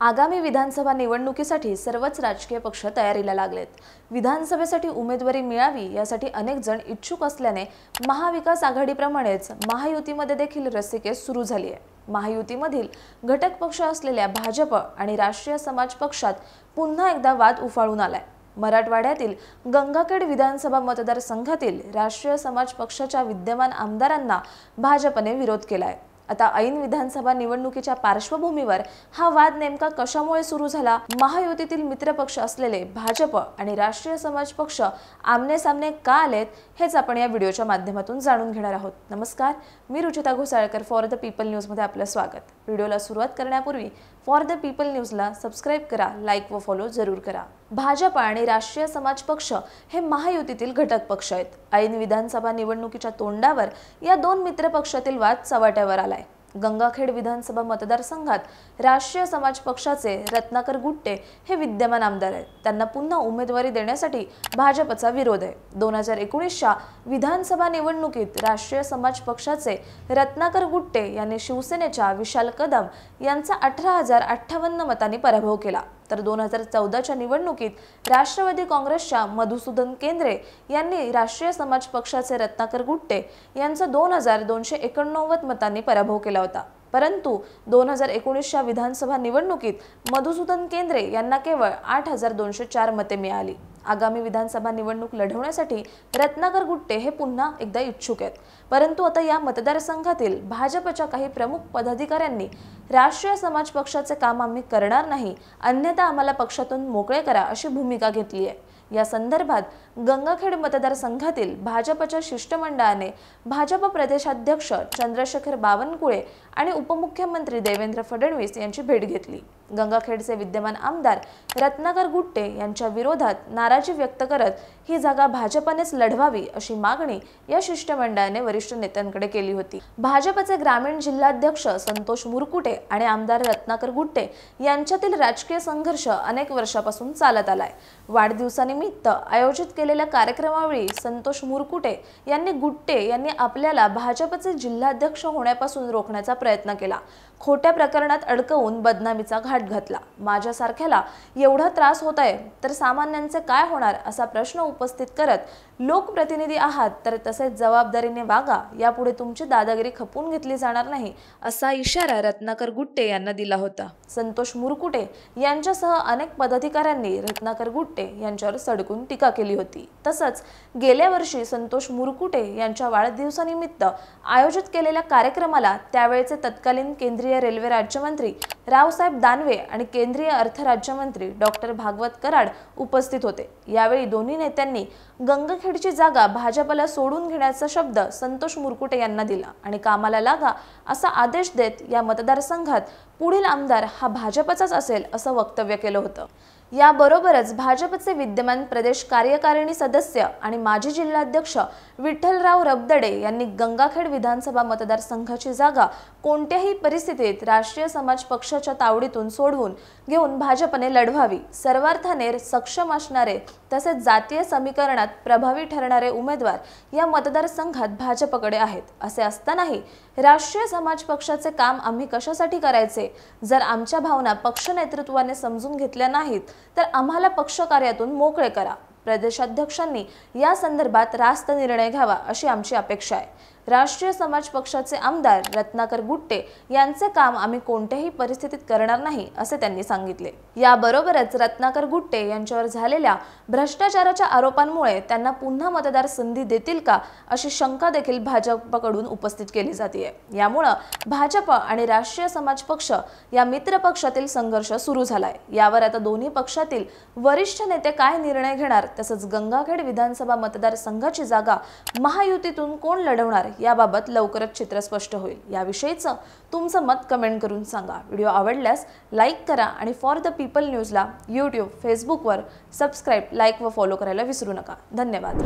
आगामी विधानसभा निवडणुकीसाठी सर्वच राजकीय पक्ष तयारीला लागलेत। विधानसभेसाठी उमेदवारी मिळावी यासाठी अनेक जण इच्छुक असल्याने महाविकास आघाडीप्रमाणेच महायुतीमध्ये देखील रस्सीखेच सुरू झाली आहे। महायुतीमधील घटक पक्ष असलेल्या भाजप आणि राष्ट्रीय समाज पक्षात पुन्हा एकदा वाद उफाळून आलाय। मराठवाड्यातील गंगाखेड विधानसभा मतदारसंघातील राष्ट्रीय समाज पक्षाच्या विद्यमान आमदारांना भाजपने विरोध केलाय। आता ऐन विधानसभा निवडणुकीच्या पार्श्वभूमीवर हा वाद नेमका कशामुळे सुरू झाला, महायुतीतील मित्रपक्ष असलेले भाजप आणि राष्ट्रीय समाज पक्ष आमने सामने का आलेत, हेच आपण या व्हिडिओच्या माध्यमातून जाणून घेणार आहोत। नमस्कार, मी Ruchita Ghosalkar, for the people news मध्ये आपलं स्वागत। व्हिडिओला सुरुवात करण्यापूर्वी फॉर द पीपल न्यूजला सबस्क्राइब करा, लाईक व फॉलो जरूर करा। भाजप आणि राष्ट्रीय समाज पक्ष हे महायुतीतील घटक पक्ष आहेत। ऐन विधानसभा निवडणुकीच्या तोंडावर या दोन मित्र पक्षातील वाद चव्हाट्यावर आलाय। गंगाखेड विधानसभा मतदारसंघात राष्ट्रीय समाज पक्षाचे रत्नाकर गुट्टे हे विद्यमान आमदार आहेत। त्यांना पुन्हा उमेदवारी देण्यासाठी भाजपचा विरोध आहे। 2019च्या विधानसभा निवडणुकीत राष्ट्रीय समाज पक्षाचे रत्नाकर गुट्टे यांनी शिवसेनेच्या विशाल कदम यांचा 18,058 मतांनी पराभव केला, तर 2014च्या निवडणुकीत राष्ट्रवादी काँग्रेसच्या मधुसूदन केंद्रे यांनी राष्ट्रीय समाज पक्षाचे रत्नाकर गुट्टे यांचा 2,289 मतांनी पराभव केला होता। परंतु 2019च्या विधानसभा निवडणुकीत मधुसूदन केंद्रे यांना केवळ 8,204 मते मिळाली। आगामी विधानसभा निवडणूक लढवण्यासाठी रत्नाकर गुट्टे हे पुन्हा एकदा इच्छुक आहेत, परंतु आता या मतदारसंघातील भाजपच्या काही प्रमुख पदाधिकाऱ्यांनी राष्ट्रीय समाज पक्षाचे काम आम्ही करणार नाही, अन्यथा आम्हाला पक्षातून मोकळे करा अशी भूमिका घेतली आहे। या संदर्भात गंगाखेड मतदारसंघातील भाजपच्या शिष्टमंडळाने भाजप प्रदेशाध्यक्ष चंद्रशेखर बावनकुळे आणि उपमुख्यमंत्री देवेंद्र फडणवीस यांची भेट घेतली। गंगाखेडचे विद्यमान आमदार रत्नाकर गुट्टे यांच्या विरोधात नाराजी व्यक्त करत ही जागा भाजपनेच लढवावी अशी मागणी या शिष्टमंडळाने वरिष्ठ नेत्यांकडे केली होती। भाजपचे ग्रामीण जिल्हाध्यक्ष संतोष मुरकुटे आणि आमदार रत्नाकर गुट्टे यांच्यातील राजकीय संघर्ष अनेक वर्षापासून चालत आलाय। वाढदिवसानिमित्त आयोजित केलेल्या कार्यक्रमावेळी संतोष मुरकुटे यांनी गुट्टे यांनी आपल्याला भाजपचे जिल्हाध्यक्ष होण्यापासून रोखण्याचा प्रयत्न केला, खोट्या प्रकरणात अडकवून बदनामीचा घाट घातला। माझ्यासारख्याला एवढा त्रास होत आहे तर सामान्यांचे काय होणार असा प्रश्न उपस्थित करत लोकप्रतिनिधी आहात तर तसेच जबाबदारीने वागा, यापुढे तुमची दादागिरी खपून घेतली जाणार नाही असा इशारा रत्नाकर गुट्टे यांना दिला होता। संतोष मुरकुटे यांच्यासह अनेक पदाधिकाऱ्यांनी रत्नाकर गुट्टे यांच्यावर सडकून टीका केली होती। तसंच गेल्या वर्षी संतोष मुरकुटे यांच्या वाढदिवसानिमित्त आयोजित केलेल्या कार्यक्रमाला त्यावेळेचे तत्कालीन केंद्रीय रेल्वे राज्यमंत्री रावसाहेब दानवे आणि केंद्रीय अर्थ राज्यमंत्री डॉक्टर भागवत कराड उपस्थित होते। यावेळी दोन्ही नेत्यांनी गंगाखेडची जागा भाजपला सोडून घेण्याचा शब्द संतोष मुरकुटे यांना दिला आणि कामाला लागा असा आदेश देत या मतदारसंघात पुढील आमदार हा भाजपचाच असेल असं वक्तव्य केलं होतं। याबरोबरच भाजपचे विद्यमान प्रदेश कार्यकारिणी सदस्य आणि माजी जिल्हाध्यक्ष विठ्ठलराव रबदडे यांनी गंगाखेड विधानसभा मतदारसंघाची जागा कोणत्याही परिस्थितीत राष्ट्रीय समाज पक्षाच्या तावडीतून सोडवून घेऊन भाजपने लढवावी। सर्वार्थाने सक्षम असणारे तसेच जातीय समीकरणात प्रभावी ठरणारे उमेदवार या मतदारसंघात भाजपकडे आहेत। असे असतानाही राष्ट्रीय समाज पक्षाचे काम आम्ही कशासाठी करायचे? जर आमच्या भावना पक्ष नेतृत्वाने समजून घेतल्या नाहीत तर आम्हाला पक्ष कार्यातून मोकळे करा। प्रदेशाध्यक्षांनी या संदर्भात रास्त निर्णय घ्यावा अशी आमची अपेक्षा आहे। राष्ट्रीय समाज पक्षाचे आमदार रत्नाकर गुट्टे यांचे काम आम्ही कोणत्याही परिस्थितीत करणार नाही असे त्यांनी सांगितले। याबरोबरच रत्नाकर गुट्टे यांच्यावर झालेल्या भ्रष्टाचाराच्या आरोपांमुळे त्यांना पुन्हा मतदार संधी देतील का अशी शंका देखील भाजपकडून उपस्थित केली जाते। यामुळे भाजप आणि राष्ट्रीय समाज पक्ष या मित्र पक्षातील संघर्ष सुरू झालाय। यावर आता दोन्ही पक्षातील वरिष्ठ नेते काय निर्णय घेणार, तसंच गंगाखेड विधानसभा मतदारसंघाची जागा महायुतीतून कोण लढवणार याबाबत लवकरच चित्र स्पष्ट होईल। याविषयीचं तुमचं मत कमेंट करून सांगा। व्हिडिओ आवडल्यास लाईक करा आणि फॉर द पीपल न्यूजला यूट्यूब, फेसबुकवर सबस्क्राइब, लाईक व फॉलो करायला विसरू नका। धन्यवाद।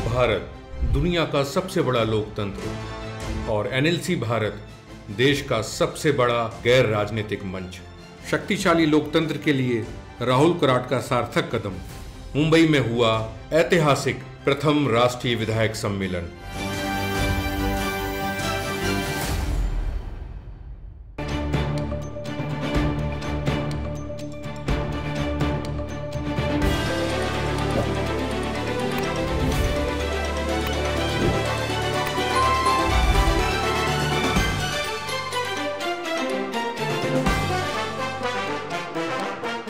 भारत दुनिया का सबसे बड़ा लोकतंत्र और एनएलसी भारत देश का सबसे बड़ा गैर राजनीतिक मंच। शक्तिशाली लोकतंत्र के लिए राहुल कराट का सार्थक कदम। मुंबई में हुआ ऐतिहासिक प्रथम राष्ट्रीय विधायक सम्मेलन।